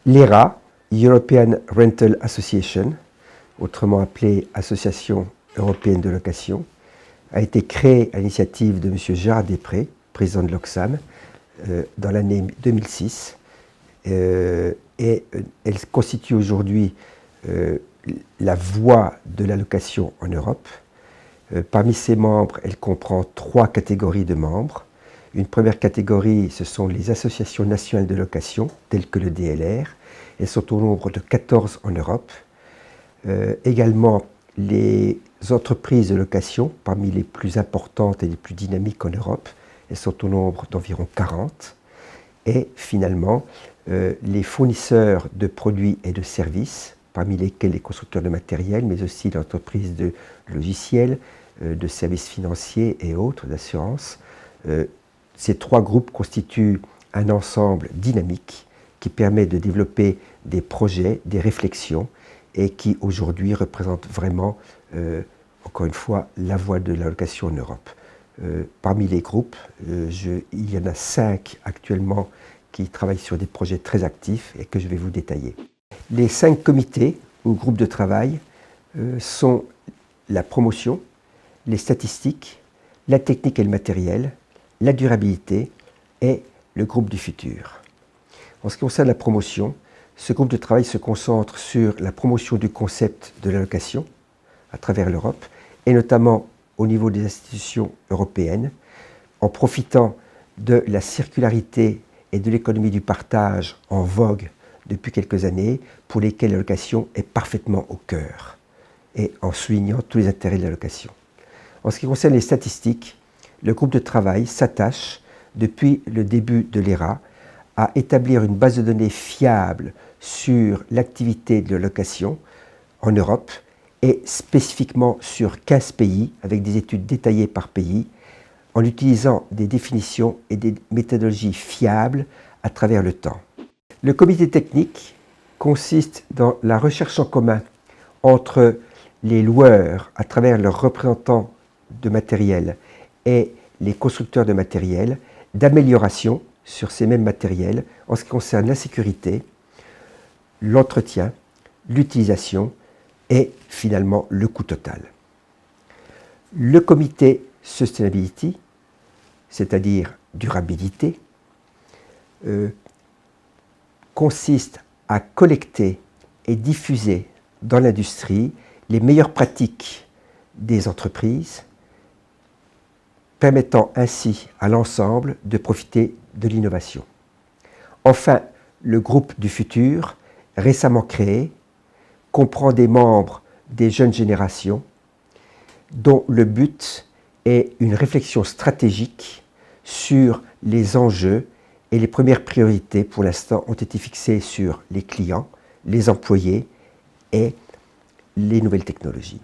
L'ERA, European Rental Association, autrement appelée Association européenne de location, a été créée à l'initiative de M. Gérard Després, président de l'Oxam, dans l'année 2006. Et elle constitue aujourd'hui la voie de la location en Europe. Parmi ses membres, elle comprend 3 catégories de membres. Une première catégorie, ce sont les associations nationales de location, telles que le DLR. Elles sont au nombre de 14 en Europe. Également, les entreprises de location, parmi les plus importantes et les plus dynamiques en Europe. Elles sont au nombre d'environ 40. Et finalement, les fournisseurs de produits et de services, parmi lesquels les constructeurs de matériel, mais aussi les entreprises de logiciels, de services financiers et autres, d'assurance. Ces 3 groupes constituent un ensemble dynamique qui permet de développer des projets, des réflexions et qui aujourd'hui représente vraiment, encore une fois, la voie de la location en Europe. Parmi les groupes, il y en a 5 actuellement qui travaillent sur des projets très actifs et que je vais vous détailler. Les 5 comités ou groupes de travail sont la promotion, les statistiques, la technique et le matériel, la durabilité et le groupe du futur. En ce qui concerne la promotion, ce groupe de travail se concentre sur la promotion du concept de la location à travers l'Europe et notamment au niveau des institutions européennes, en profitant de la circularité et de l'économie du partage en vogue depuis quelques années, pour lesquelles la location est parfaitement au cœur, et en soulignant tous les intérêts de la location. En ce qui concerne les statistiques, le groupe de travail s'attache, depuis le début de l'ERA, à établir une base de données fiable sur l'activité de la location en Europe et spécifiquement sur 15 pays, avec des études détaillées par pays, en utilisant des définitions et des méthodologies fiables à travers le temps. Le comité technique consiste dans la recherche en commun entre les loueurs à travers leurs représentants de matériel et les constructeurs de matériel, d'amélioration sur ces mêmes matériels en ce qui concerne la sécurité, l'entretien, l'utilisation et finalement le coût total. Le comité Sustainability, c'est-à-dire durabilité, consiste à collecter et diffuser dans l'industrie les meilleures pratiques des entreprises, permettant ainsi à l'ensemble de profiter de l'innovation. Enfin, le groupe du futur, récemment créé, comprend des membres des jeunes générations dont le but est une réflexion stratégique sur les enjeux et les premières priorités pour l'instant ont été fixées sur les clients, les employés et les nouvelles technologies.